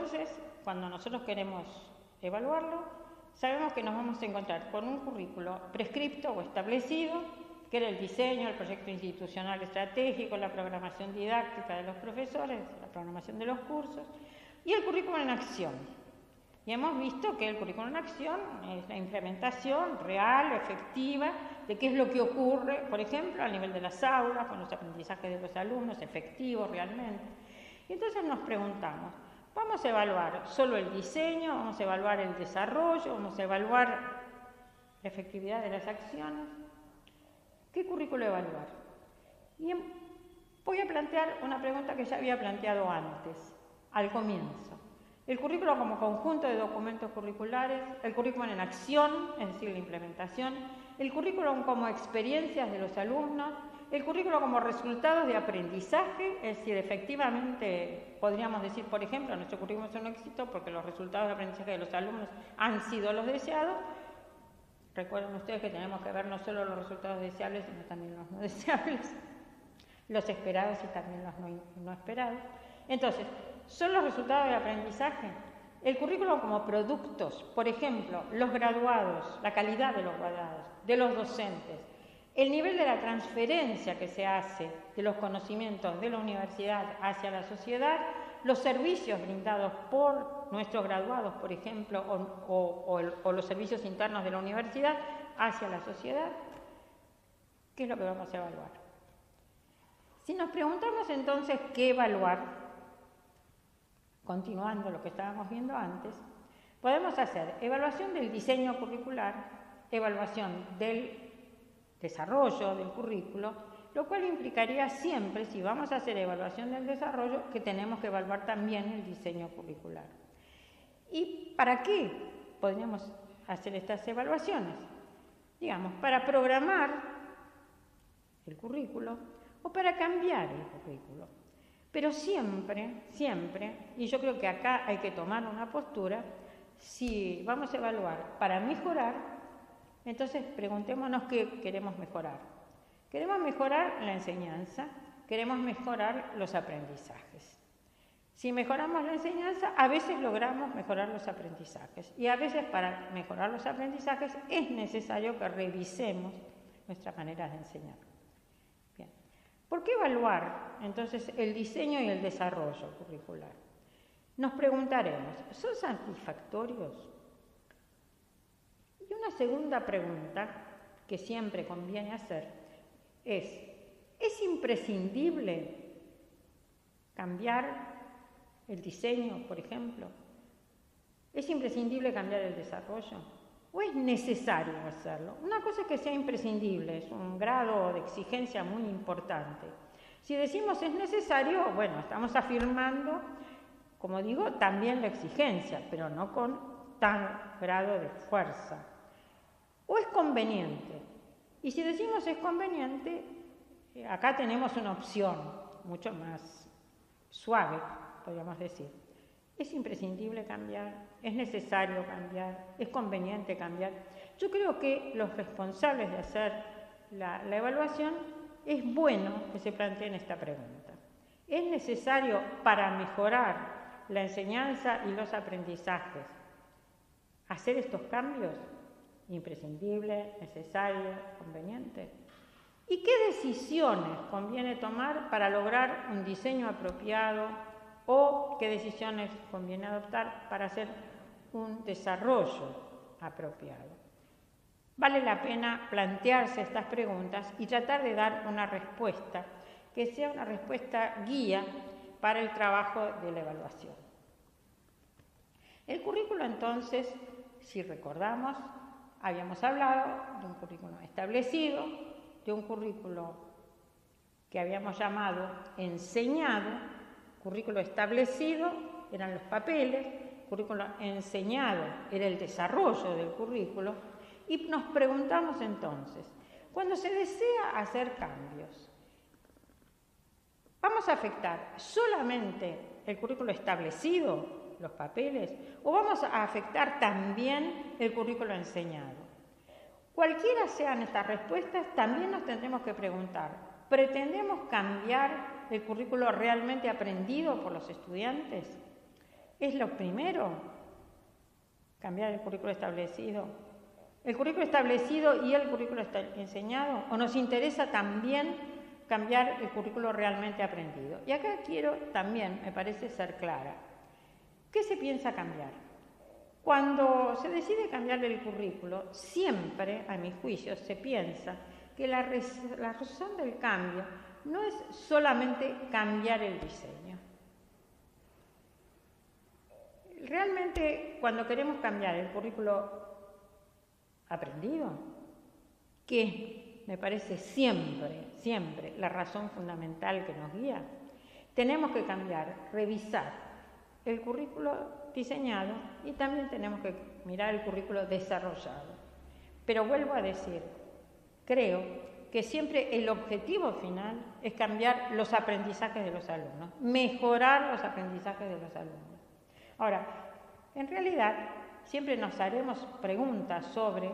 entonces, cuando nosotros queremos evaluarlo, sabemos que nos vamos a encontrar con un currículo prescripto o establecido, que era el diseño, el proyecto institucional estratégico, la programación didáctica de los profesores, la programación de los cursos, y el currículo en acción. Y hemos visto que el currículo en acción es la implementación real, efectiva, de qué es lo que ocurre, por ejemplo, a nivel de las aulas, con los aprendizajes de los alumnos, efectivos realmente. Y entonces nos preguntamos, ¿vamos a evaluar solo el diseño? ¿Vamos a evaluar el desarrollo? ¿Vamos a evaluar la efectividad de las acciones? ¿Qué currículo evaluar? Y voy a plantear una pregunta que ya había planteado antes, al comienzo. El currículo como conjunto de documentos curriculares, el currículum en acción, es decir, la implementación, el currículum como experiencias de los alumnos, el currículo como resultados de aprendizaje, es decir, efectivamente podríamos decir, por ejemplo, nuestro currículum es un éxito porque los resultados de aprendizaje de los alumnos han sido los deseados. Recuerden ustedes que tenemos que ver no solo los resultados deseables, sino también los no deseables, los esperados y también los no esperados. Entonces, son los resultados de aprendizaje. El currículum como productos, por ejemplo, los graduados, la calidad de los graduados, de los docentes, el nivel de la transferencia que se hace de los conocimientos de la universidad hacia la sociedad, los servicios brindados por nuestros graduados, por ejemplo, o los servicios internos de la universidad hacia la sociedad. ¿Qué es lo que vamos a evaluar? Si nos preguntamos entonces qué evaluar, continuando lo que estábamos viendo antes, podemos hacer evaluación del diseño curricular, evaluación del desarrollo del currículo, lo cual implicaría siempre, si vamos a hacer evaluación del desarrollo, que tenemos que evaluar también el diseño curricular. ¿Y para qué podríamos hacer estas evaluaciones? Digamos, para programar el currículo o para cambiar el currículo. Pero siempre, y yo creo que acá hay que tomar una postura, si vamos a evaluar para mejorar, entonces preguntémonos qué queremos mejorar. Queremos mejorar la enseñanza, queremos mejorar los aprendizajes. Si mejoramos la enseñanza, a veces logramos mejorar los aprendizajes. Y a veces para mejorar los aprendizajes es necesario que revisemos nuestras maneras de enseñar. Bien. ¿Por qué evaluar entonces el diseño y el desarrollo curricular? Nos preguntaremos, ¿son satisfactorios? Y una segunda pregunta que siempre conviene hacer ¿es imprescindible cambiar el diseño, por ejemplo? ¿Es imprescindible cambiar el desarrollo? ¿O es necesario hacerlo? Una cosa es que sea imprescindible, es un grado de exigencia muy importante. Si decimos es necesario, bueno, estamos afirmando, como digo, también la exigencia, pero no con tal grado de fuerza. ¿O es conveniente? Y si decimos es conveniente, acá tenemos una opción mucho más suave, podríamos decir. ¿Es imprescindible cambiar? ¿Es necesario cambiar? ¿Es conveniente cambiar? Yo creo que los responsables de hacer la evaluación es bueno que se planteen esta pregunta. ¿Es necesario para mejorar la enseñanza y los aprendizajes hacer estos cambios? ¿Imprescindible, necesario, conveniente? ¿Y qué decisiones conviene tomar para lograr un diseño apropiado o qué decisiones conviene adoptar para hacer un desarrollo apropiado? Vale la pena plantearse estas preguntas y tratar de dar una respuesta que sea una respuesta guía para el trabajo de la evaluación. El currículo, entonces, si recordamos, habíamos hablado de un currículo establecido, de un currículo que habíamos llamado enseñado, currículo establecido eran los papeles, currículo enseñado era el desarrollo del currículo, y nos preguntamos entonces, cuando se desea hacer cambios, ¿vamos a afectar solamente el currículo establecido, los papeles, o vamos a afectar también el currículo enseñado? Cualquiera sean estas respuestas, también nos tendremos que preguntar, ¿pretendemos cambiar el currículo realmente aprendido por los estudiantes? ¿Es lo primero? ¿Cambiar el currículo establecido? ¿El currículo establecido y el currículo enseñado? ¿O nos interesa también cambiar el currículo realmente aprendido? Y acá quiero también, me parece, ser clara. ¿Qué se piensa cambiar? Cuando se decide cambiar el currículo, siempre, a mi juicio, se piensa que la razón del cambio no es solamente cambiar el diseño. Realmente, cuando queremos cambiar el currículo aprendido, que me parece siempre la razón fundamental que nos guía, tenemos que cambiar, revisar el currículo diseñado y también tenemos que mirar el currículo desarrollado. Pero vuelvo a decir, creo que siempre el objetivo final es cambiar los aprendizajes de los alumnos, mejorar los aprendizajes de los alumnos. Ahora, en realidad, siempre nos haremos preguntas sobre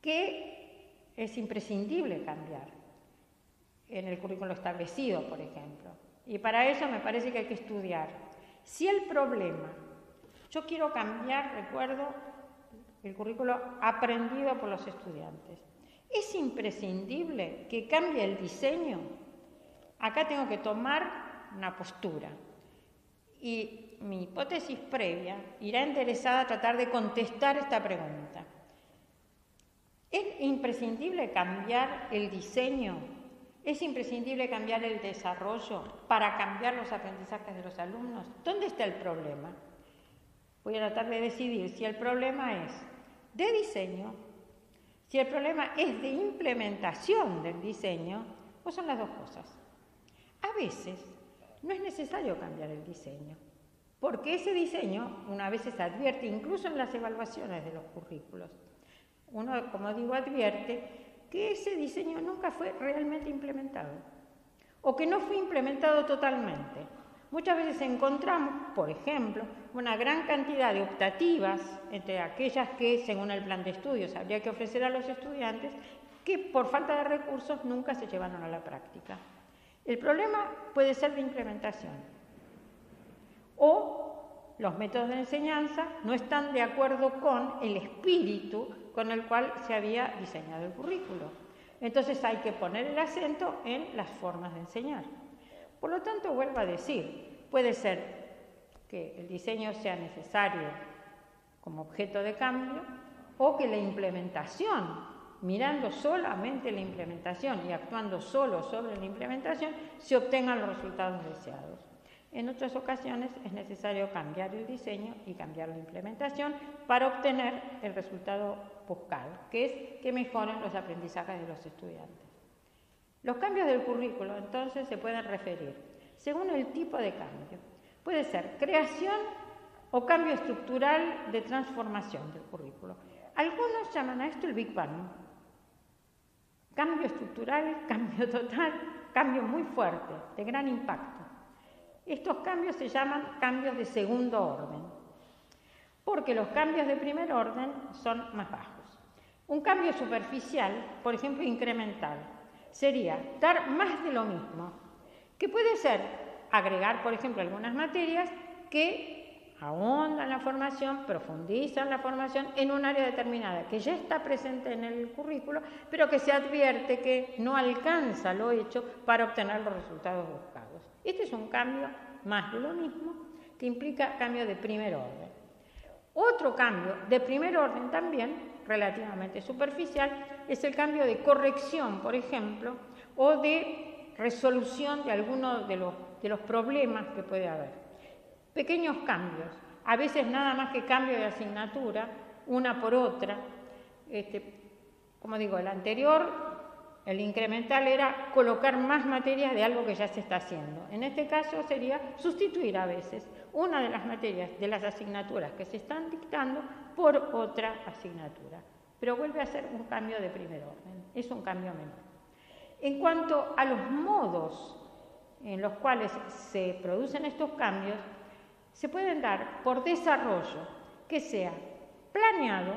qué es imprescindible cambiar en el currículo establecido, por ejemplo. Y para eso me parece que hay que estudiar. Si el problema, yo quiero cambiar, recuerdo, el currículo aprendido por los estudiantes. ¿Es imprescindible que cambie el diseño? Acá tengo que tomar una postura. Y mi hipótesis previa irá interesada a tratar de contestar esta pregunta. ¿Es imprescindible cambiar el diseño? ¿Es imprescindible cambiar el desarrollo para cambiar los aprendizajes de los alumnos? ¿Dónde está el problema? Voy a tratar de decidir si el problema es de diseño, si el problema es de implementación del diseño, o son las dos cosas. A veces no es necesario cambiar el diseño, porque ese diseño una vez se advierte, incluso en las evaluaciones de los currículos. Uno, como digo, advierte que ese diseño nunca fue realmente implementado, o que no fue implementado totalmente. Muchas veces encontramos, por ejemplo, una gran cantidad de optativas entre aquellas que, según el plan de estudios, habría que ofrecer a los estudiantes, que por falta de recursos nunca se llevaron a la práctica. El problema puede ser de implementación, o los métodos de enseñanza no están de acuerdo con el espíritu con el cual se había diseñado el currículo. Entonces hay que poner el acento en las formas de enseñar. Por lo tanto, vuelvo a decir, puede ser que el diseño sea necesario como objeto de cambio o que la implementación, mirando solamente la implementación y actuando solo sobre la implementación, se obtengan los resultados deseados. En otras ocasiones es necesario cambiar el diseño y cambiar la implementación para obtener el resultado buscado, que es que mejoren los aprendizajes de los estudiantes. Los cambios del currículo, entonces, se pueden referir según el tipo de cambio. Puede ser creación o cambio estructural de transformación del currículo. Algunos llaman a esto el Big Bang. Cambio estructural, cambio total, cambio muy fuerte, de gran impacto. Estos cambios se llaman cambios de segundo orden, porque los cambios de primer orden son más bajos. Un cambio superficial, por ejemplo incremental, sería dar más de lo mismo, que puede ser agregar, por ejemplo, algunas materias que ahondan la formación, profundizan la formación en un área determinada, que ya está presente en el currículo, pero que se advierte que no alcanza lo hecho para obtener los resultados buscados. Este es un cambio más de lo mismo, que implica cambio de primer orden. Otro cambio de primer orden también, relativamente superficial, es el cambio de corrección, por ejemplo, o de resolución de algunos de los problemas que puede haber. Pequeños cambios, a veces nada más que cambio de asignatura, una por otra. Como digo, el anterior, el incremental era colocar más materias de algo que ya se está haciendo. En este caso sería sustituir a veces una de las materias de las asignaturas que se están dictando por otra asignatura. Pero vuelve a ser un cambio de primer orden, es un cambio menor. En cuanto a los modos en los cuales se producen estos cambios, se pueden dar por desarrollo que sea planeado,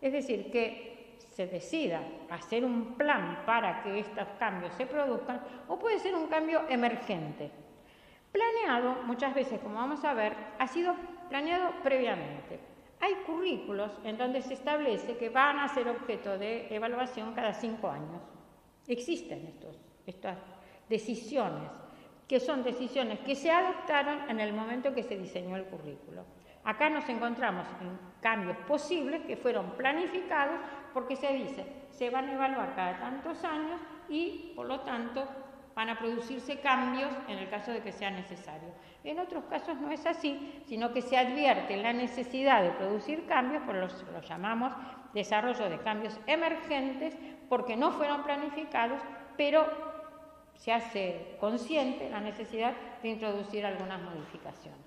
es decir, que se decida hacer un plan para que estos cambios se produzcan, o puede ser un cambio emergente. planeado, muchas veces, como vamos a ver, ha sido planeado previamente. Hay currículos en donde se establece que van a ser objeto de evaluación cada 5 años. Existen estas decisiones, que son decisiones que se adoptaron en el momento que se diseñó el currículo. Acá nos encontramos en cambios posibles que fueron planificados porque se dice, se van a evaluar cada tantos años y, por lo tanto, van a producirse cambios en el caso de que sea necesario. En otros casos no es así, sino que se advierte la necesidad de producir cambios, por lo llamamos desarrollo de cambios emergentes, porque no fueron planificados, pero se hace consciente la necesidad de introducir algunas modificaciones.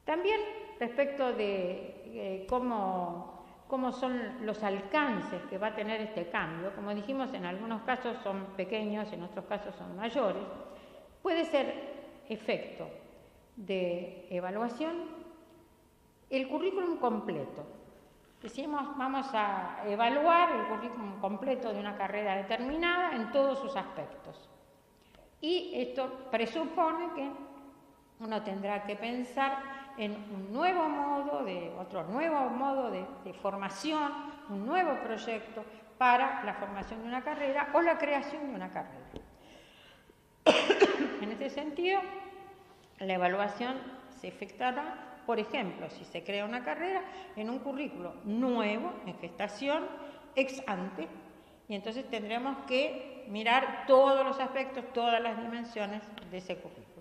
También respecto de cómo son los alcances que va a tener este cambio, como dijimos, en algunos casos son pequeños, en otros casos son mayores, puede ser efecto de evaluación el currículum completo. Decimos, vamos a evaluar el currículum completo de una carrera determinada en todos sus aspectos. Y esto presupone que uno tendrá que pensar en otro nuevo modo de formación, un nuevo proyecto para la formación de una carrera o la creación de una carrera. En este sentido, la evaluación se efectuará, por ejemplo, si se crea una carrera, en un currículo nuevo, en gestación, ex ante, y entonces tendremos que mirar todos los aspectos, todas las dimensiones de ese currículo.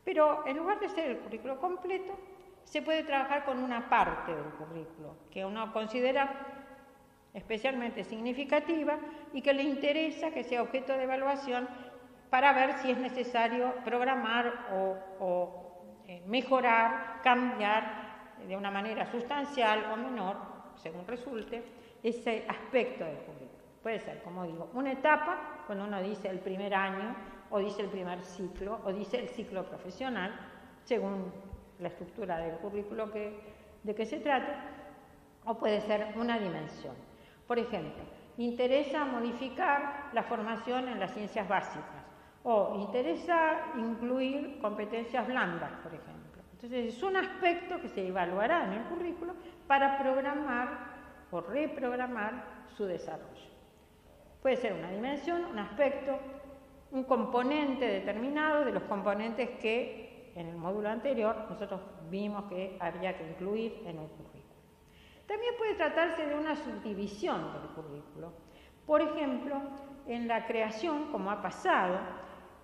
Pero en lugar de ser el currículo completo, se puede trabajar con una parte del currículo que uno considera especialmente significativa y que le interesa que sea objeto de evaluación para ver si es necesario programar o mejorar, cambiar de una manera sustancial o menor, según resulte, ese aspecto del currículo. Puede ser, como digo, una etapa, cuando uno dice el primer año, o dice el primer ciclo, o dice el ciclo profesional, según la estructura del currículo de que se trate, o puede ser una dimensión. Por ejemplo, interesa modificar la formación en las ciencias básicas, o interesa incluir competencias blandas, por ejemplo. Entonces, es un aspecto que se evaluará en el currículo para programar o reprogramar su desarrollo. Puede ser una dimensión, un aspecto, un componente determinado de los componentes que en el módulo anterior nosotros vimos que había que incluir en el currículo. También puede tratarse de una subdivisión del currículo. Por ejemplo, en la creación, como ha pasado,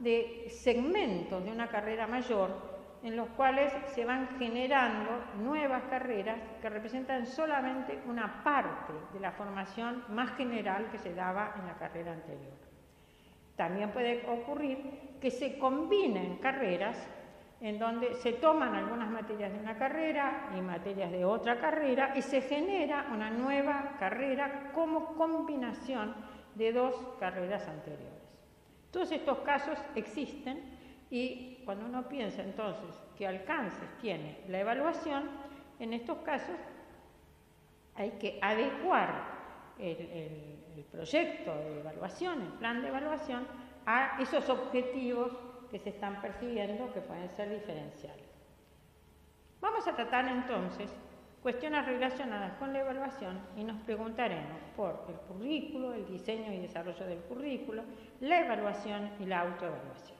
de segmentos de una carrera mayor en los cuales se van generando nuevas carreras que representan solamente una parte de la formación más general que se daba en la carrera anterior. También puede ocurrir que se combinen carreras en donde se toman algunas materias de una carrera y materias de otra carrera y se genera una nueva carrera como combinación de dos carreras anteriores. Todos estos casos existen y cuando uno piensa entonces qué alcances tiene la evaluación, en estos casos hay que adecuar el proyecto de evaluación, el plan de evaluación, a esos objetivos que se están persiguiendo que pueden ser diferenciales. Vamos a tratar entonces cuestiones relacionadas con la evaluación y nos preguntaremos por el currículo, el diseño y desarrollo del currículo, la evaluación y la autoevaluación.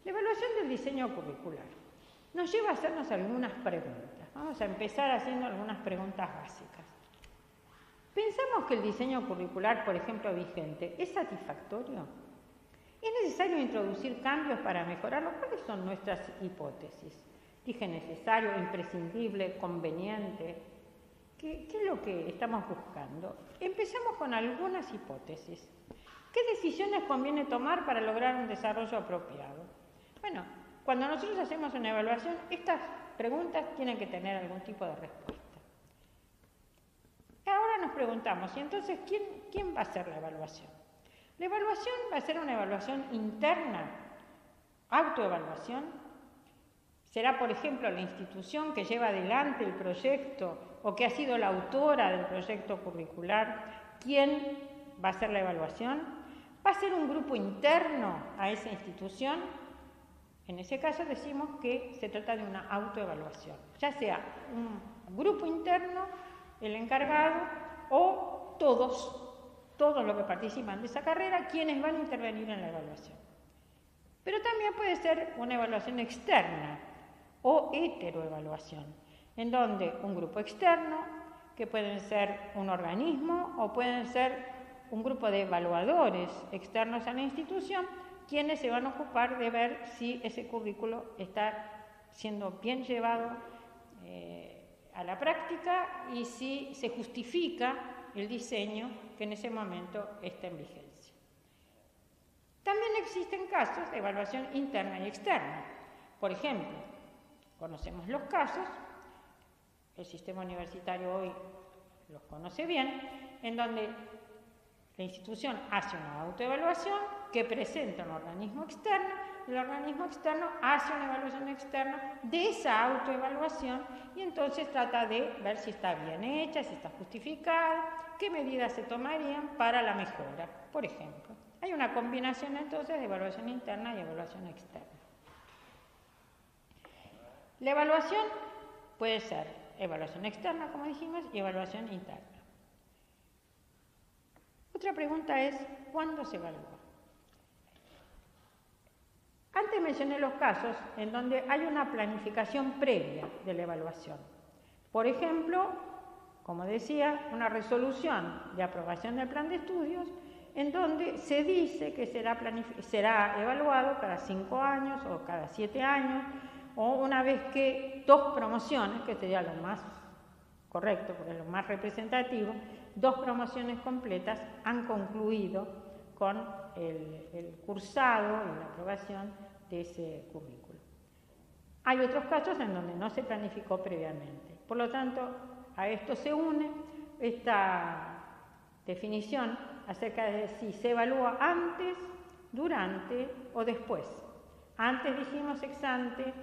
La evaluación del diseño curricular nos lleva a hacernos algunas preguntas. Vamos a empezar haciendo algunas preguntas básicas. ¿Pensamos que el diseño curricular, por ejemplo, vigente, es satisfactorio? ¿Es necesario introducir cambios para mejorarlo? ¿Cuáles son nuestras hipótesis? Dije necesario, imprescindible, conveniente. ¿Qué es lo que estamos buscando? Empezamos con algunas hipótesis. ¿Qué decisiones conviene tomar para lograr un desarrollo apropiado? Bueno, cuando nosotros hacemos una evaluación, estas preguntas tienen que tener algún tipo de respuesta. Ahora nos preguntamos, ¿y entonces quién va a hacer la evaluación? La evaluación va a ser una evaluación interna, autoevaluación. Será, por ejemplo, la institución que lleva adelante el proyecto o que ha sido la autora del proyecto curricular quien va a hacer la evaluación. ¿Va a ser un grupo interno a esa institución? En ese caso decimos que se trata de una autoevaluación, ya sea un grupo interno, el encargado, o todos los que participan de esa carrera, quienes van a intervenir en la evaluación. Pero también puede ser una evaluación externa o heteroevaluación, en donde un grupo externo, que pueden ser un organismo o pueden ser un grupo de evaluadores externos a la institución, quienes se van a ocupar de ver si ese currículo está siendo bien llevado a la práctica y si se justifica el diseño que en ese momento está en vigencia. También existen casos de evaluación interna y externa. Por ejemplo, conocemos los casos, el sistema universitario hoy los conoce bien, en donde la institución hace una autoevaluación que presenta un organismo externo, el organismo externo hace una evaluación externa de esa autoevaluación y entonces trata de ver si está bien hecha, si está justificada, qué medidas se tomarían para la mejora, por ejemplo. Hay una combinación entonces de evaluación interna y evaluación externa. La evaluación puede ser evaluación externa, como dijimos, y evaluación interna. Otra pregunta es, ¿cuándo se evalúa? Antes mencioné los casos en donde hay una planificación previa de la evaluación. Por ejemplo, como decía, una resolución de aprobación del plan de estudios en donde se dice que será evaluado cada 5 años o cada 7 años o una vez que 2 promociones, que sería lo más correcto porque es lo más representativo, 2 promociones completas han concluido con el cursado y la aprobación de ese currículo. Hay otros casos en donde no se planificó previamente. Por lo tanto, a esto se une esta definición acerca de si se evalúa antes, durante o después. Antes dijimos ex ante,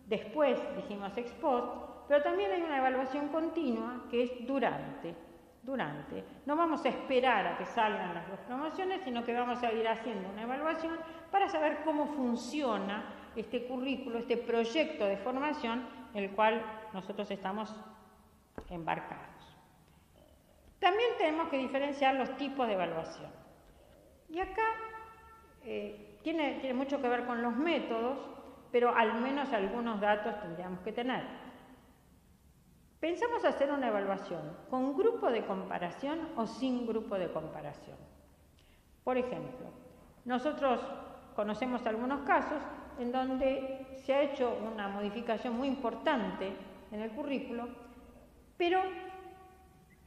después dijimos ex post, pero también hay una evaluación continua que es durante. No vamos a esperar a que salgan las 2 promociones, sino que vamos a ir haciendo una evaluación para saber cómo funciona este currículo, este proyecto de formación en el cual nosotros estamos embarcados. También tenemos que diferenciar los tipos de evaluación. Y acá tiene mucho que ver con los métodos, pero al menos algunos datos tendríamos que tener. Pensamos hacer una evaluación con grupo de comparación o sin grupo de comparación. Por ejemplo, nosotros conocemos algunos casos en donde se ha hecho una modificación muy importante en el currículo, pero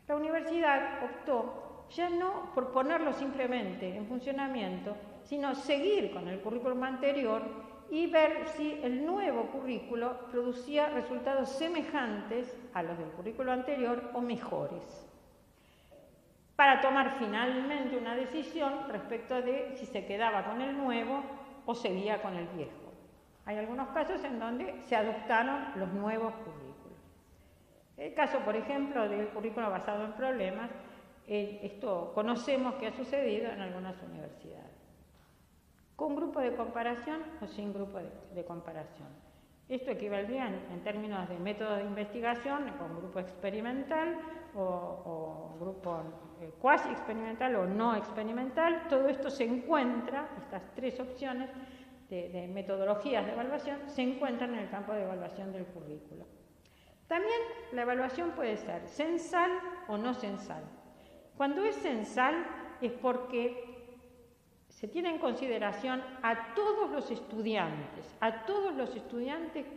la universidad optó ya no por ponerlo simplemente en funcionamiento, sino seguir con el currículum anterior y ver si el nuevo currículo producía resultados semejantes a los del currículo anterior o mejores, para tomar finalmente una decisión respecto de si se quedaba con el nuevo o seguía con el viejo. Hay algunos casos en donde se adoptaron los nuevos currículos. El caso, por ejemplo, del currículo basado en problemas, esto conocemos que ha sucedido en algunas universidades. ¿Con grupo de comparación o sin grupo de comparación? Esto equivaldría en términos de método de investigación con grupo experimental o grupo cuasi experimental o no experimental. Todo esto se encuentra, estas 3 opciones de metodologías de evaluación, se encuentran en el campo de evaluación del currículo. También la evaluación puede ser censal o no censal. Cuando es censal es porque se tiene en consideración a todos los estudiantes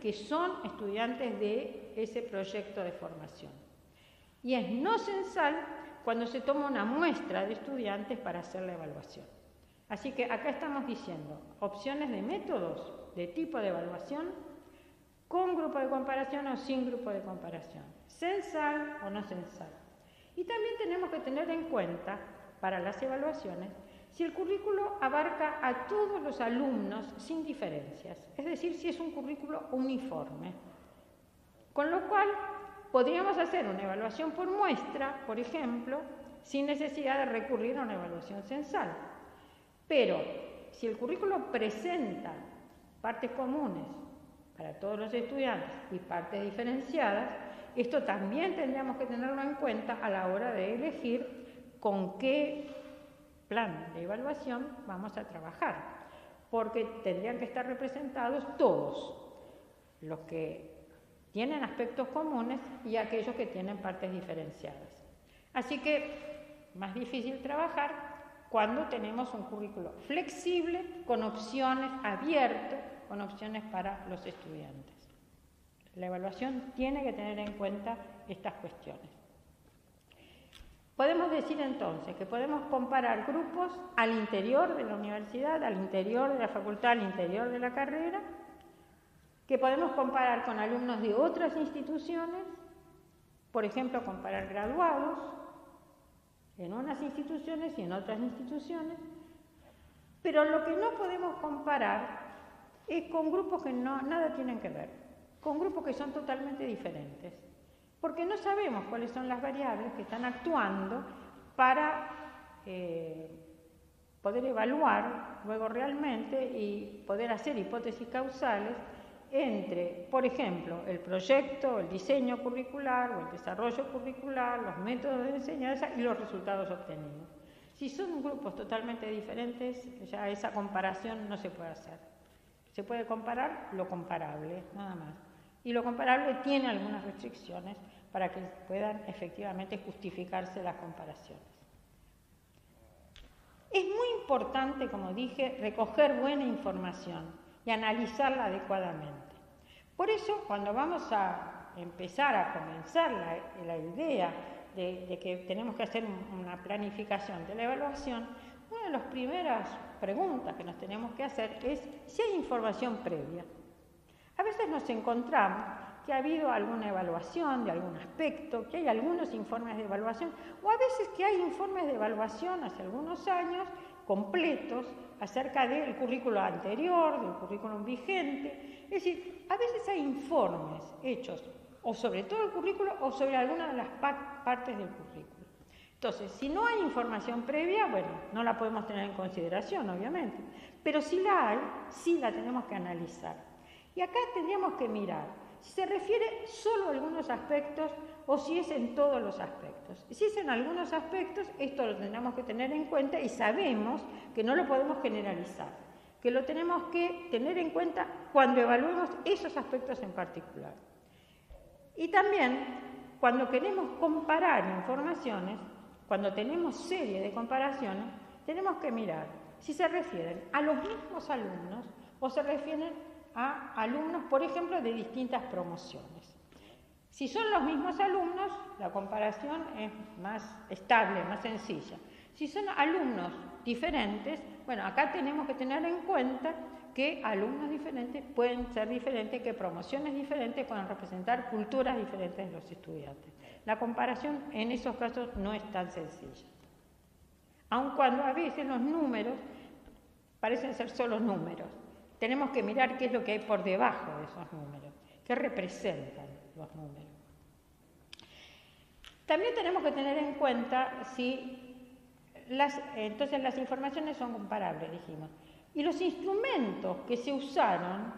que son estudiantes de ese proyecto de formación. Y es no censal cuando se toma una muestra de estudiantes para hacer la evaluación. Así que acá estamos diciendo opciones de métodos de tipo de evaluación con grupo de comparación o sin grupo de comparación, censal o no censal. Y también tenemos que tener en cuenta para las evaluaciones si el currículo abarca a todos los alumnos sin diferencias, es decir, si es un currículo uniforme. Con lo cual, podríamos hacer una evaluación por muestra, por ejemplo, sin necesidad de recurrir a una evaluación censal. Pero si el currículo presenta partes comunes para todos los estudiantes y partes diferenciadas, esto también tendríamos que tenerlo en cuenta a la hora de elegir con qué plan de evaluación vamos a trabajar, porque tendrían que estar representados todos, los que tienen aspectos comunes y aquellos que tienen partes diferenciadas. Así que más difícil trabajar cuando tenemos un currículo flexible, con opciones, abierto, con opciones para los estudiantes. La evaluación tiene que tener en cuenta estas cuestiones. Podemos decir entonces que podemos comparar grupos al interior de la universidad, al interior de la facultad, al interior de la carrera, que podemos comparar con alumnos de otras instituciones, por ejemplo, comparar graduados en unas instituciones y en otras instituciones, pero lo que no podemos comparar es con grupos que nada tienen que ver, con grupos que son totalmente diferentes, porque no sabemos cuáles son las variables que están actuando para poder evaluar luego realmente y poder hacer hipótesis causales entre, por ejemplo, el proyecto, el diseño curricular o el desarrollo curricular, los métodos de enseñanza y los resultados obtenidos. Si son grupos totalmente diferentes, ya esa comparación no se puede hacer. Se puede comparar lo comparable, nada más. Y lo comparable tiene algunas restricciones para que puedan efectivamente justificarse las comparaciones. Es muy importante, como dije, recoger buena información y analizarla adecuadamente. Por eso, cuando vamos a empezar a comenzar la idea de que tenemos que hacer una planificación de la evaluación, una de las primeras preguntas que nos tenemos que hacer es si hay información previa. A veces nos encontramos que ha habido alguna evaluación de algún aspecto, que hay algunos informes de evaluación, o a veces que hay informes de evaluación hace algunos años completos acerca del currículo anterior, del currículum vigente. Es decir, a veces hay informes hechos o sobre todo el currículo o sobre alguna de las partes del currículo. Entonces, si no hay información previa, bueno, no la podemos tener en consideración, obviamente, pero si la hay, sí la tenemos que analizar. Y acá tendríamos que mirar si se refiere solo a algunos aspectos o si es en todos los aspectos. Si es en algunos aspectos, esto lo tendremos que tener en cuenta y sabemos que no lo podemos generalizar, que lo tenemos que tener en cuenta cuando evaluemos esos aspectos en particular. Y también, cuando queremos comparar informaciones, cuando tenemos serie de comparaciones, tenemos que mirar si se refieren a los mismos alumnos o se refieren a alumnos, por ejemplo, de distintas promociones. Si son los mismos alumnos, la comparación es más estable, más sencilla. Si son alumnos diferentes, bueno, acá tenemos que tener en cuenta que alumnos diferentes pueden ser diferentes, que promociones diferentes pueden representar culturas diferentes de los estudiantes. La comparación en esos casos no es tan sencilla. Aun cuando a veces los números parecen ser solo números. Tenemos que mirar qué es lo que hay por debajo de esos números, qué representan los números. También tenemos que tener en cuenta si entonces las informaciones son comparables, dijimos, y los instrumentos que se usaron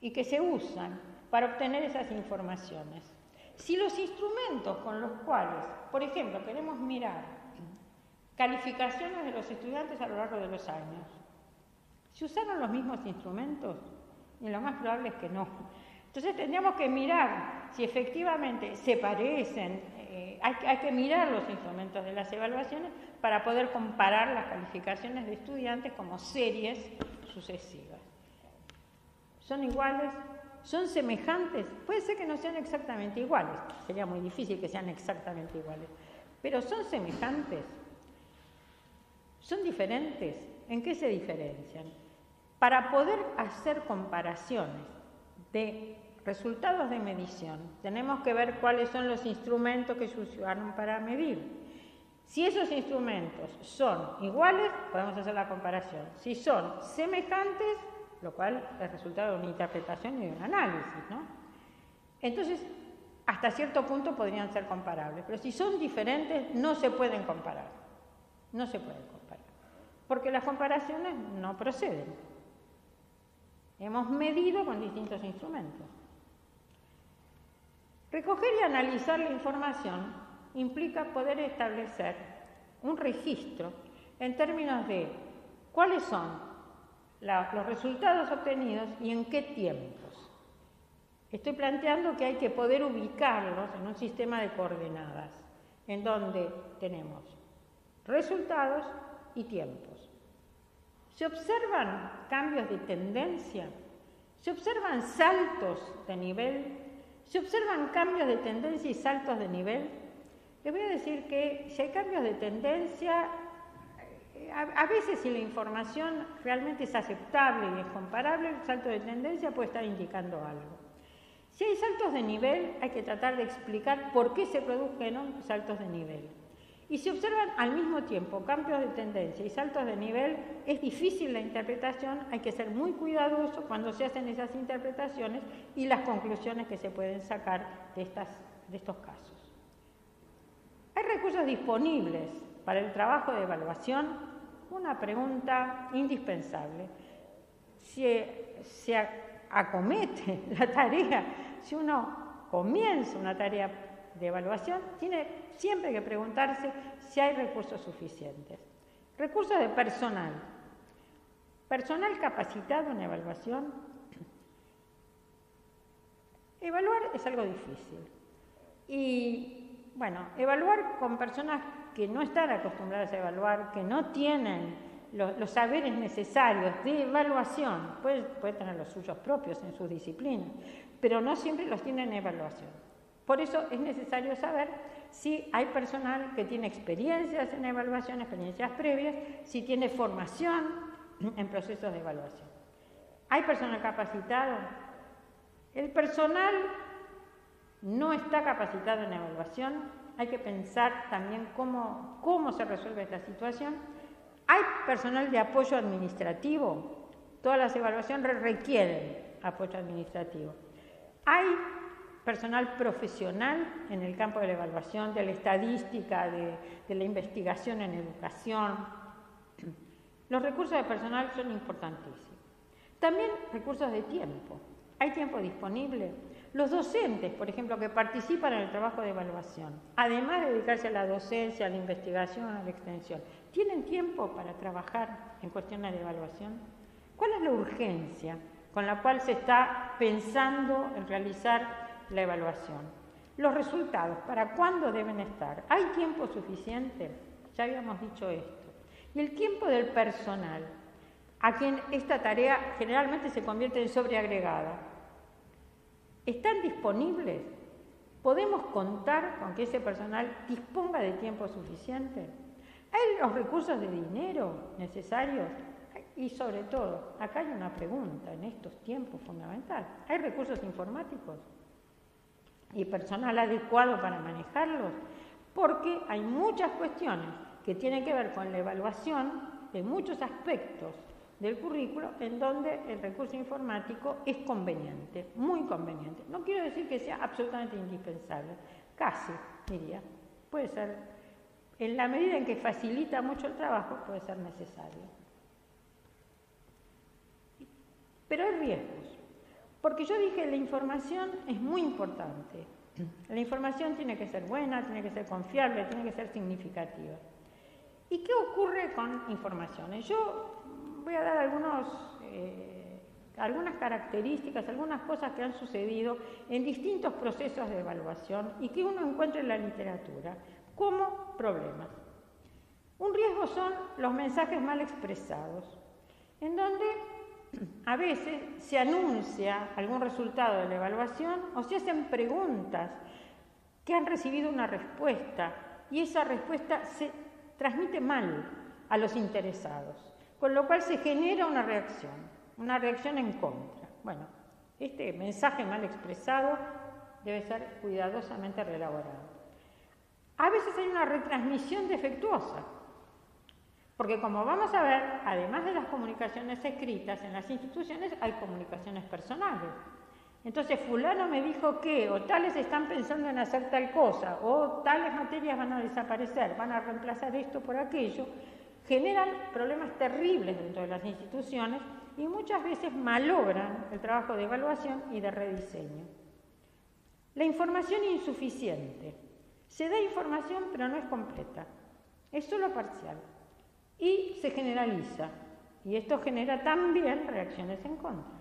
y que se usan para obtener esas informaciones. Si los instrumentos con los cuales, por ejemplo, queremos mirar calificaciones de los estudiantes a lo largo de los años, ¿se usaron los mismos instrumentos? Y lo más probable es que no. Entonces tendríamos que mirar si efectivamente se parecen, hay que mirar los instrumentos de las evaluaciones para poder comparar las calificaciones de estudiantes como series sucesivas. ¿Son iguales? ¿Son semejantes? Puede ser que no sean exactamente iguales, sería muy difícil que sean exactamente iguales, pero ¿son semejantes? ¿Son diferentes? ¿En qué se diferencian? Para poder hacer comparaciones de resultados de medición, tenemos que ver cuáles son los instrumentos que se usaron para medir. Si esos instrumentos son iguales, podemos hacer la comparación. Si son semejantes, lo cual es resultado de una interpretación y de un análisis, ¿no? Entonces, hasta cierto punto podrían ser comparables, pero si son diferentes, no se pueden comparar. No se pueden comparar. porque las comparaciones no proceden. Hemos medido con distintos instrumentos. Recoger y analizar la información implica poder establecer un registro en términos de cuáles son los resultados obtenidos y en qué tiempos. Estoy planteando que hay que poder ubicarlos en un sistema de coordenadas, en donde tenemos resultados y tiempos. ¿Se observan cambios de tendencia? ¿Se observan saltos de nivel? ¿Se observan cambios de tendencia y saltos de nivel? Les voy a decir que si hay cambios de tendencia, a veces si la información realmente es aceptable y es comparable, el salto de tendencia puede estar indicando algo. Si hay saltos de nivel, hay que tratar de explicar por qué se produjeron saltos de nivel. Y si observan al mismo tiempo cambios de tendencia y saltos de nivel, es difícil la interpretación, hay que ser muy cuidadoso cuando se hacen esas interpretaciones y las conclusiones que se pueden sacar de estos casos. ¿Hay recursos disponibles para el trabajo de evaluación? Una pregunta indispensable. Si se acomete la tarea, si uno comienza una tarea de evaluación, tiene siempre que preguntarse si hay recursos suficientes. Recursos de personal. Personal capacitado en evaluación. Evaluar es algo difícil. Y, bueno, evaluar con personas que no están acostumbradas a evaluar, que no tienen los saberes necesarios de evaluación, puede tener los suyos propios en sus disciplinas, pero no siempre los tienen en evaluación. Por eso es necesario saber si hay personal que tiene experiencias en evaluación, experiencias previas, si tiene formación en procesos de evaluación. ¿Hay personal capacitado? El personal no está capacitado en evaluación. Hay que pensar también cómo se resuelve esta situación. ¿Hay personal de apoyo administrativo? Todas las evaluaciones requieren apoyo administrativo. ¿Hay personal profesional en el campo de la evaluación, de la estadística, de la investigación en educación? Los recursos de personal son importantísimos. También recursos de tiempo. ¿Hay tiempo disponible? Los docentes, por ejemplo, que participan en el trabajo de evaluación, además de dedicarse a la docencia, a la investigación, a la extensión, ¿tienen tiempo para trabajar en cuestiones de evaluación? ¿Cuál es la urgencia con la cual se está pensando en realizar la evaluación? Los resultados, ¿para cuándo deben estar? ¿Hay tiempo suficiente? Ya habíamos dicho esto. Y el tiempo del personal, a quien esta tarea generalmente se convierte en sobreagregada. ¿Están disponibles? ¿Podemos contar con que ese personal disponga de tiempo suficiente? ¿Hay los recursos de dinero necesarios? Y sobre todo, acá hay una pregunta en estos tiempos fundamental. ¿Hay recursos informáticos y personal adecuado para manejarlos? Porque hay muchas cuestiones que tienen que ver con la evaluación de muchos aspectos del currículo en donde el recurso informático es conveniente, muy conveniente. No quiero decir que sea absolutamente indispensable, casi diría, puede ser, en la medida en que facilita mucho el trabajo, puede ser necesario. Pero hay riesgos, porque yo dije la información es muy importante. La información tiene que ser buena, tiene que ser confiable, tiene que ser significativa. ¿Y qué ocurre con informaciones? Yo voy a dar algunas características, algunas cosas que han sucedido en distintos procesos de evaluación y que uno encuentra en la literatura como problemas. Un riesgo son los mensajes mal expresados, en donde a veces se anuncia algún resultado de la evaluación o se hacen preguntas que han recibido una respuesta y esa respuesta se transmite mal a los interesados, con lo cual se genera una reacción en contra. Bueno, este mensaje mal expresado debe ser cuidadosamente reelaborado. A veces hay una retransmisión defectuosa, porque como vamos a ver, además de las comunicaciones escritas en las instituciones, hay comunicaciones personales. Entonces, fulano me dijo que, o tales están pensando en hacer tal cosa, o tales materias van a desaparecer, van a reemplazar esto por aquello. generan problemas terribles dentro de las instituciones y muchas veces malogran el trabajo de evaluación y de rediseño. La información insuficiente. Se da información pero no es completa, es solo parcial y se generaliza. Y esto genera también reacciones en contra.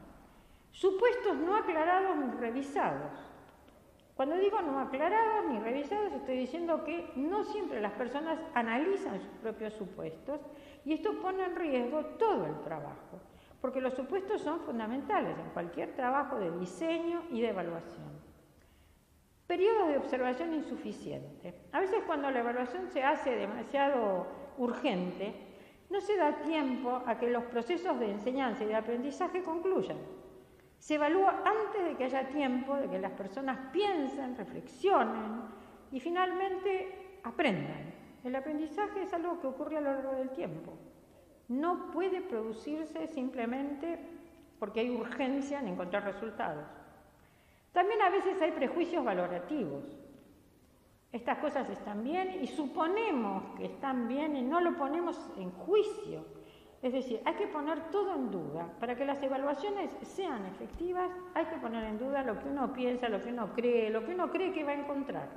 Supuestos no aclarados ni revisados. Cuando digo no aclarados ni revisados, estoy diciendo que no siempre las personas analizan sus propios supuestos y esto pone en riesgo todo el trabajo, porque los supuestos son fundamentales en cualquier trabajo de diseño y de evaluación. Periodos de observación insuficiente. A veces cuando la evaluación se hace demasiado urgente, no se da tiempo a que los procesos de enseñanza y de aprendizaje concluyan. Se evalúa antes de que haya tiempo, de que las personas piensen, reflexionen y finalmente aprendan. El aprendizaje es algo que ocurre a lo largo del tiempo. No puede producirse simplemente porque hay urgencia en encontrar resultados. También a veces hay prejuicios valorativos. Estas cosas están bien y suponemos que están bien y no lo ponemos en juicio. Es decir, hay que poner todo en duda. Para que las evaluaciones sean efectivas, hay que poner en duda lo que uno piensa, lo que uno cree que va a encontrar.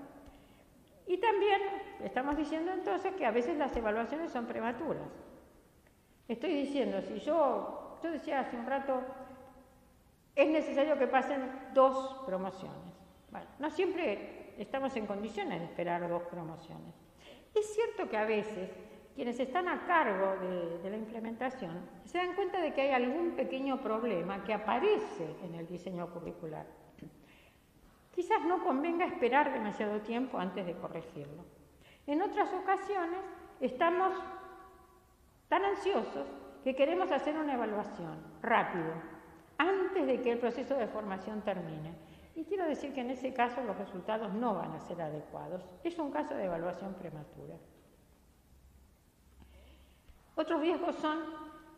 Y también estamos diciendo entonces que a veces las evaluaciones son prematuras. Estoy diciendo, si yo decía hace un rato, es necesario que pasen 2 promociones. Bueno, no siempre estamos en condiciones de esperar 2 promociones. Es cierto que a veces quienes están a cargo de la implementación se dan cuenta de que hay algún pequeño problema que aparece en el diseño curricular. Quizás no convenga esperar demasiado tiempo antes de corregirlo. En otras ocasiones estamos tan ansiosos que queremos hacer una evaluación rápido, antes de que el proceso de formación termine. Y quiero decir que en ese caso los resultados no van a ser adecuados. Es un caso de evaluación prematura. Otros riesgos son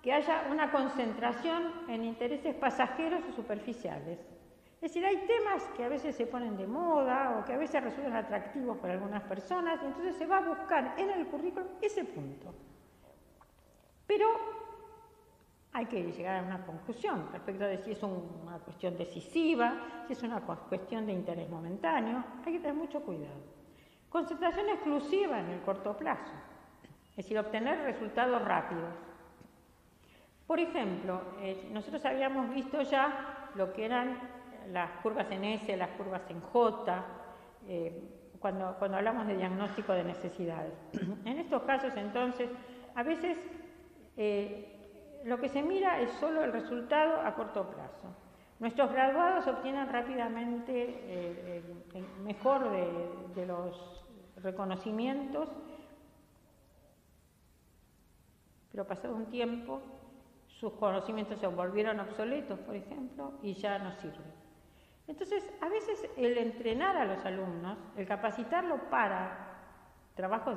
que haya una concentración en intereses pasajeros o superficiales. Es decir, hay temas que a veces se ponen de moda o que a veces resultan atractivos para algunas personas y entonces se va a buscar en el currículum ese punto. Pero hay que llegar a una conclusión respecto de si es una cuestión decisiva, si es una cuestión de interés momentáneo. Hay que tener mucho cuidado. Concentración exclusiva en el corto plazo. Es decir, obtener resultados rápidos. Por ejemplo, nosotros habíamos visto ya lo que eran las curvas en S, las curvas en J, cuando hablamos de diagnóstico de necesidades. En estos casos, entonces, a veces lo que se mira es solo el resultado a corto plazo. Nuestros graduados obtienen rápidamente el mejor de los reconocimientos, pero pasado un tiempo sus conocimientos se volvieron obsoletos, por ejemplo, y ya no sirven. Entonces, a veces el entrenar a los alumnos, el capacitarlo para trabajos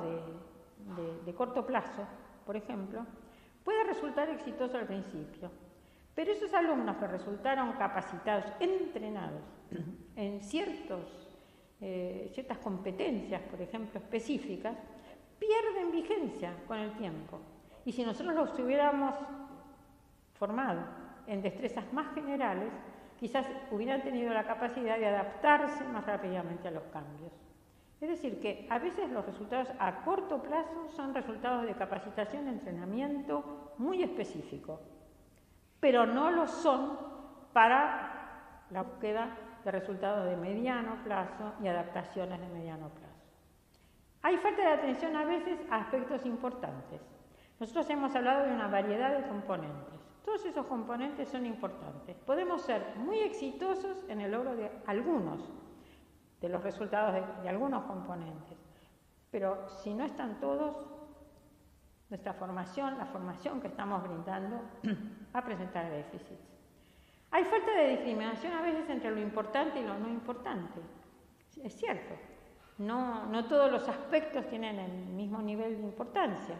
de corto plazo, por ejemplo, puede resultar exitoso al principio. Pero esos alumnos que resultaron capacitados, entrenados en ciertas competencias, por ejemplo, específicas, pierden vigencia con el tiempo. Y si nosotros los hubiéramos formado en destrezas más generales, quizás hubieran tenido la capacidad de adaptarse más rápidamente a los cambios. Es decir, que a veces los resultados a corto plazo son resultados de capacitación, entrenamiento muy específico, pero no lo son para la búsqueda de resultados de mediano plazo y adaptaciones de mediano plazo. Hay falta de atención a veces a aspectos importantes. Nosotros hemos hablado de una variedad de componentes. Todos esos componentes son importantes. Podemos ser muy exitosos en el logro de algunos de los resultados de algunos componentes, pero si no están todos, nuestra formación, la formación que estamos brindando, va a presentar déficits. Hay falta de discriminación a veces entre lo importante y lo no importante. Es cierto, no todos los aspectos tienen el mismo nivel de importancia,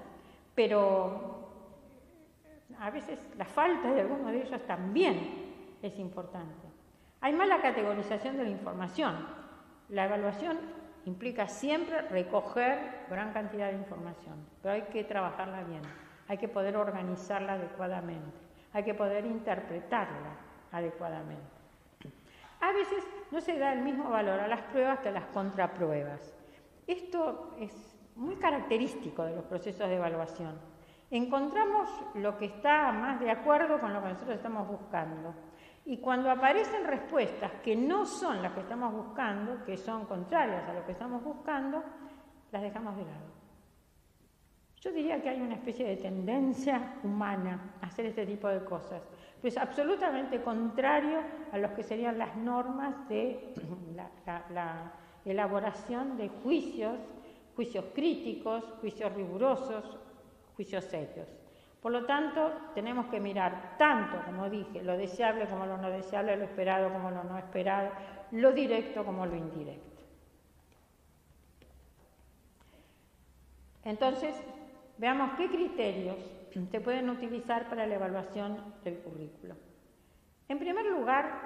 pero a veces la falta de alguno de ellos también es importante. Hay mala categorización de la información. La evaluación implica siempre recoger gran cantidad de información, pero hay que trabajarla bien. hay que poder organizarla adecuadamente, hay que poder interpretarla adecuadamente. A veces no se da el mismo valor a las pruebas que a las contrapruebas. Esto es muy característico de los procesos de evaluación. Encontramos lo que está más de acuerdo con lo que nosotros estamos buscando. Y cuando aparecen respuestas que no son las que estamos buscando, que son contrarias a lo que estamos buscando, las dejamos de lado. Yo diría que hay una especie de tendencia humana a hacer este tipo de cosas, pero es absolutamente contrario a lo que serían las normas de la elaboración de juicios críticos, juicios rigurosos, juicios serios. Por lo tanto, tenemos que mirar tanto, como dije, lo deseable como lo no deseable, lo esperado como lo no esperado, lo directo como lo indirecto. Entonces, veamos qué criterios se pueden utilizar para la evaluación del currículo. En primer lugar,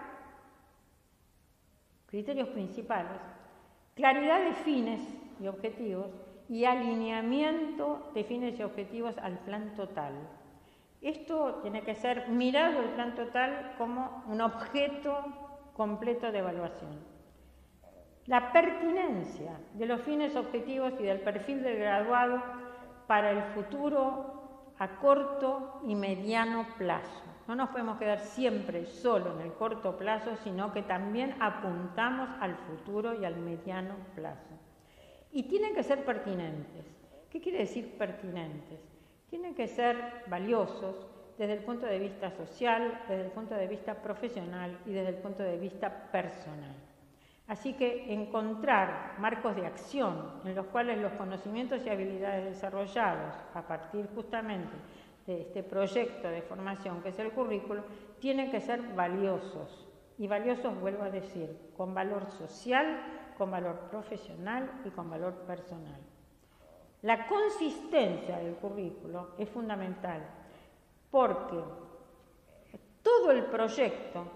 criterios principales: claridad de fines y objetivos y alineamiento de fines y objetivos al plan total. Esto tiene que ser mirado el plan total como un objeto completo de evaluación. La pertinencia de los fines objetivos y del perfil del graduado para el futuro a corto y mediano plazo. No nos podemos quedar siempre solo en el corto plazo, sino que también apuntamos al futuro y al mediano plazo. Y tienen que ser pertinentes. ¿Qué quiere decir pertinentes? Tienen que ser valiosos desde el punto de vista social, desde el punto de vista profesional y desde el punto de vista personal. Así que encontrar marcos de acción en los cuales los conocimientos y habilidades desarrollados a partir justamente de este proyecto de formación que es el currículo, tienen que ser valiosos. Y valiosos, vuelvo a decir, con valor social, con valor profesional y con valor personal. La consistencia del currículo es fundamental porque todo el proyecto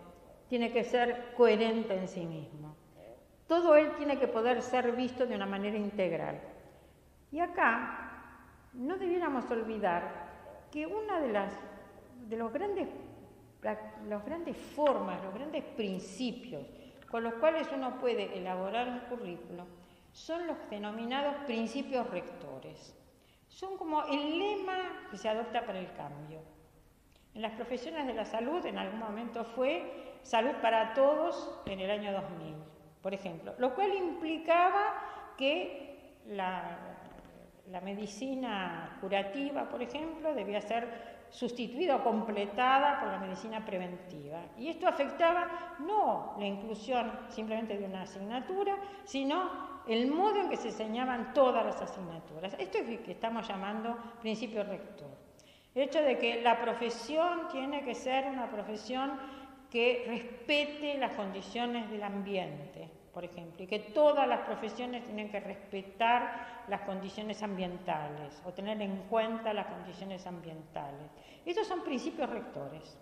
tiene que ser coherente en sí mismo. Todo él tiene que poder ser visto de una manera integral. Y acá no debiéramos olvidar que una de los grandes formas, los grandes principios con los cuales uno puede elaborar un currículo son los denominados principios rectores. Son como el lema que se adopta para el cambio. En las profesiones de la salud en algún momento fue salud para todos en el año 2000, por ejemplo, lo cual implicaba que la medicina curativa, por ejemplo, debía ser sustituida o completada por la medicina preventiva. Y esto afectaba no la inclusión simplemente de una asignatura, sino el modo en que se enseñaban todas las asignaturas. Esto es lo que estamos llamando principio rector. El hecho de que la profesión tiene que ser una profesión que respete las condiciones del ambiente, por ejemplo, y que todas las profesiones tienen que respetar las condiciones ambientales o tener en cuenta las condiciones ambientales. Estos son principios rectores.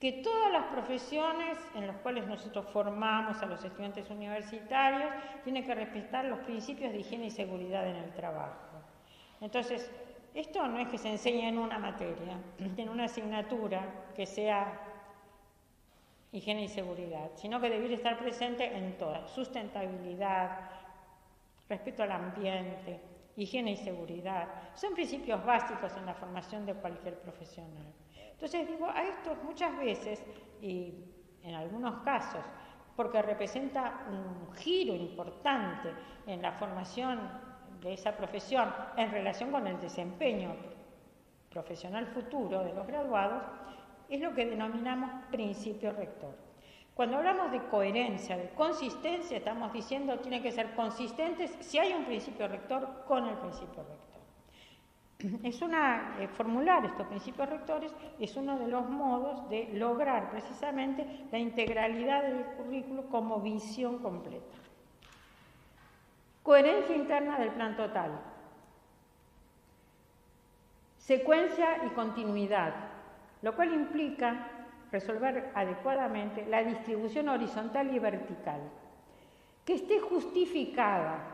Que todas las profesiones en las cuales nosotros formamos a los estudiantes universitarios tienen que respetar los principios de higiene y seguridad en el trabajo. Entonces, esto no es que se enseñe en una materia, en una asignatura que sea higiene y seguridad, sino que debería estar presente en todas. Sustentabilidad, respeto al ambiente, higiene y seguridad. Son principios básicos en la formación de cualquier profesional. Entonces digo a esto muchas veces, y en algunos casos, porque representa un giro importante en la formación de esa profesión en relación con el desempeño profesional futuro de los graduados, es lo que denominamos principio rector. Cuando hablamos de coherencia, de consistencia, estamos diciendo que tienen que ser consistentes si hay un principio rector con el principio rector. Formular estos principios rectores es uno de los modos de lograr precisamente la integralidad del currículo como visión completa. Coherencia interna del plan total. Secuencia y continuidad, lo cual implica resolver adecuadamente la distribución horizontal y vertical, que esté justificada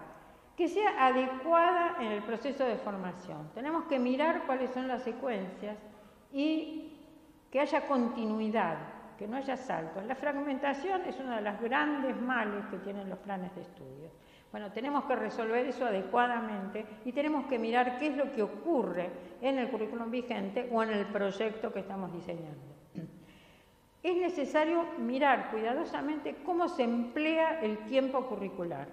que sea adecuada en el proceso de formación. Tenemos que mirar cuáles son las secuencias y que haya continuidad, que no haya saltos. La fragmentación es uno de los grandes males que tienen los planes de estudio. Bueno, tenemos que resolver eso adecuadamente y tenemos que mirar qué es lo que ocurre en el currículum vigente o en el proyecto que estamos diseñando. Es necesario mirar cuidadosamente cómo se emplea el tiempo curricular.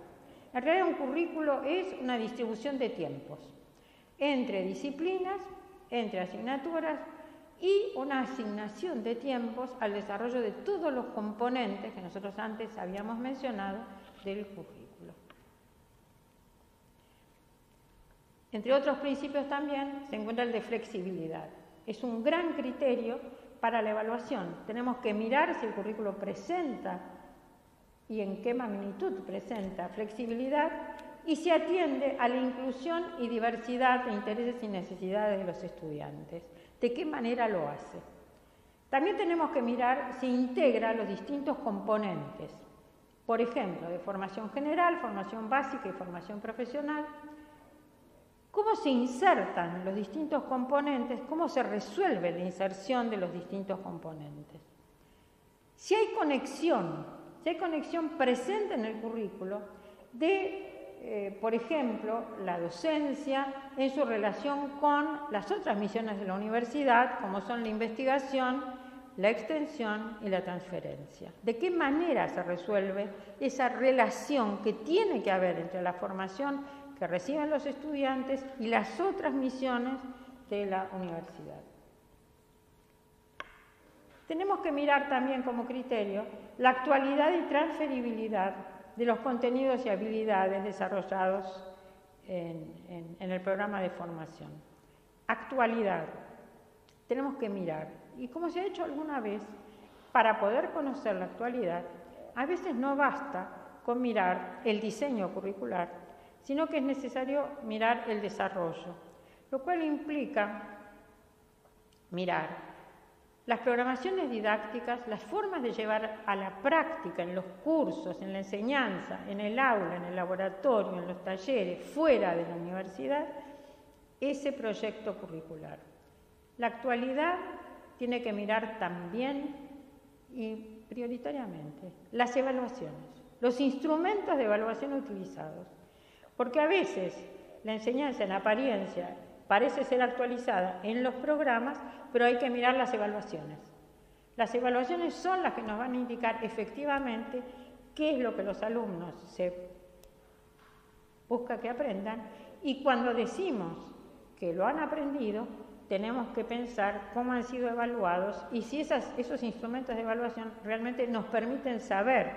En realidad, un currículo es una distribución de tiempos entre disciplinas, entre asignaturas y una asignación de tiempos al desarrollo de todos los componentes que nosotros antes habíamos mencionado del currículo. Entre otros principios también se encuentra el de flexibilidad. Es un gran criterio para la evaluación. Tenemos que mirar si el currículo presenta y en qué magnitud presenta flexibilidad y si atiende a la inclusión y diversidad de intereses y necesidades de los estudiantes. ¿De qué manera lo hace? También tenemos que mirar si integra los distintos componentes, por ejemplo, de formación general, formación básica y formación profesional. ¿Cómo se insertan los distintos componentes? ¿Cómo se resuelve la inserción de los distintos componentes? Si hay conexión presente en el currículo de, por ejemplo, la docencia en su relación con las otras misiones de la universidad, como son la investigación, la extensión y la transferencia. ¿De qué manera se resuelve esa relación que tiene que haber entre la formación que reciben los estudiantes y las otras misiones de la universidad? Tenemos que mirar también como criterio la actualidad y transferibilidad de los contenidos y habilidades desarrollados en el programa de formación. Actualidad. Tenemos que mirar. Y como se ha hecho alguna vez, para poder conocer la actualidad, a veces no basta con mirar el diseño curricular, sino que es necesario mirar el desarrollo, lo cual implica mirar las programaciones didácticas, las formas de llevar a la práctica en los cursos, en la enseñanza, en el aula, en el laboratorio, en los talleres, fuera de la universidad, ese proyecto curricular. La actualidad tiene que mirar también y prioritariamente las evaluaciones, los instrumentos de evaluación utilizados, porque a veces la enseñanza en apariencia parece ser actualizada en los programas, pero hay que mirar las evaluaciones. Las evaluaciones son las que nos van a indicar efectivamente qué es lo que los alumnos se busca que aprendan, y cuando decimos que lo han aprendido, tenemos que pensar cómo han sido evaluados y si esos instrumentos de evaluación realmente nos permiten saber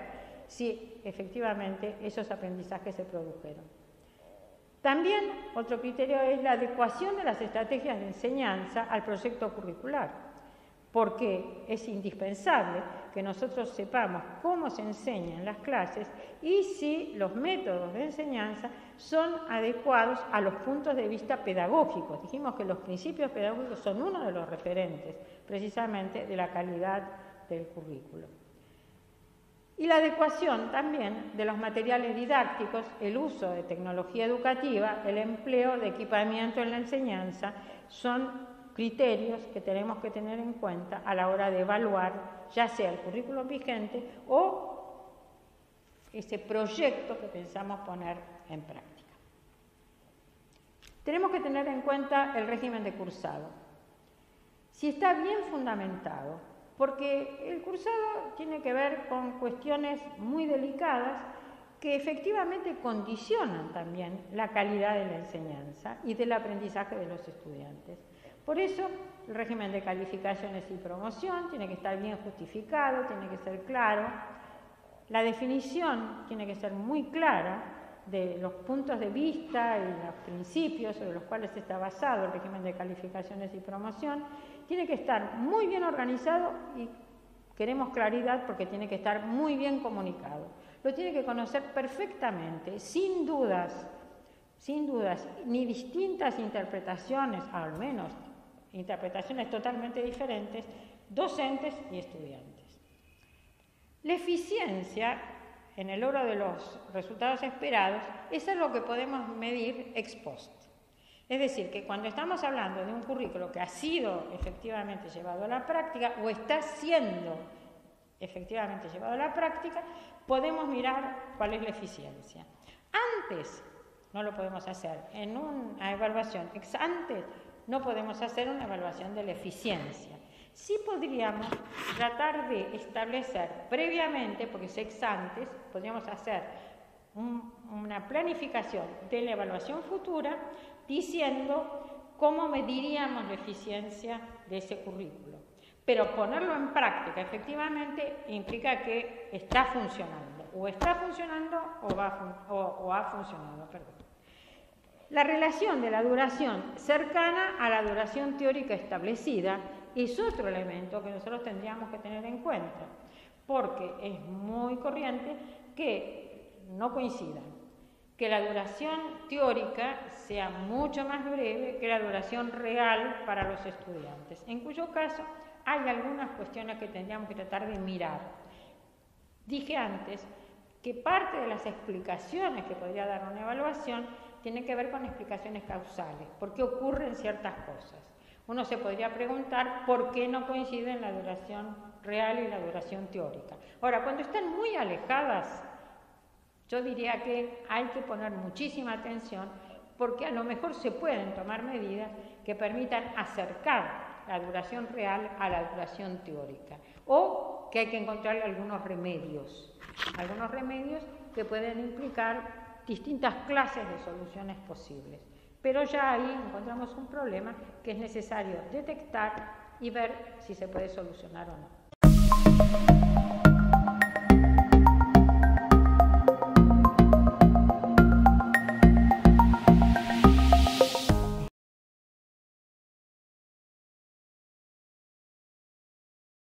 si efectivamente esos aprendizajes se produjeron. También otro criterio es la adecuación de las estrategias de enseñanza al proyecto curricular, porque es indispensable que nosotros sepamos cómo se enseña en las clases y si los métodos de enseñanza son adecuados a los puntos de vista pedagógicos. Dijimos que los principios pedagógicos son uno de los referentes precisamente de la calidad del currículo. Y la adecuación también de los materiales didácticos, el uso de tecnología educativa, el empleo de equipamiento en la enseñanza, son criterios que tenemos que tener en cuenta a la hora de evaluar ya sea el currículum vigente o ese proyecto que pensamos poner en práctica. Tenemos que tener en cuenta el régimen de cursado. Si está bien fundamentado, porque el cursado tiene que ver con cuestiones muy delicadas que efectivamente condicionan también la calidad de la enseñanza y del aprendizaje de los estudiantes. Por eso, el régimen de calificaciones y promoción tiene que estar bien justificado, tiene que ser claro. La definición tiene que ser muy clara de los puntos de vista y los principios sobre los cuales está basado el régimen de calificaciones y promoción. Tiene que estar muy bien organizado y queremos claridad porque tiene que estar muy bien comunicado. Lo tiene que conocer perfectamente, sin dudas, ni distintas interpretaciones, al menos interpretaciones totalmente diferentes, docentes y estudiantes. La eficiencia en el logro de los resultados esperados, eso es lo que podemos medir ex post. Es decir, que cuando estamos hablando de un currículo que ha sido efectivamente llevado a la práctica o está siendo efectivamente llevado a la práctica, podemos mirar cuál es la eficiencia. Antes no lo podemos hacer. En una evaluación ex ante no podemos hacer una evaluación de la eficiencia. Sí podríamos tratar de establecer previamente, porque es ex ante, podríamos hacer una planificación de la evaluación futura diciendo cómo mediríamos la eficiencia de ese currículo. Pero ponerlo en práctica efectivamente implica que está funcionando, o está funcionando o ha funcionado. Perdón. La relación de la duración cercana a la duración teórica establecida es otro elemento que nosotros tendríamos que tener en cuenta, porque es muy corriente que no coincidan, que la duración teórica sea mucho más breve que la duración real para los estudiantes, en cuyo caso hay algunas cuestiones que tendríamos que tratar de mirar. Dije antes que parte de las explicaciones que podría dar una evaluación tiene que ver con explicaciones causales, por qué ocurren ciertas cosas. Uno se podría preguntar por qué no coinciden la duración real y la duración teórica. Ahora, cuando están muy alejadas, yo diría que hay que poner muchísima atención porque a lo mejor se pueden tomar medidas que permitan acercar la duración real a la duración teórica, o que hay que encontrarle algunos remedios que pueden implicar distintas clases de soluciones posibles. Pero ya ahí encontramos un problema que es necesario detectar y ver si se puede solucionar o no.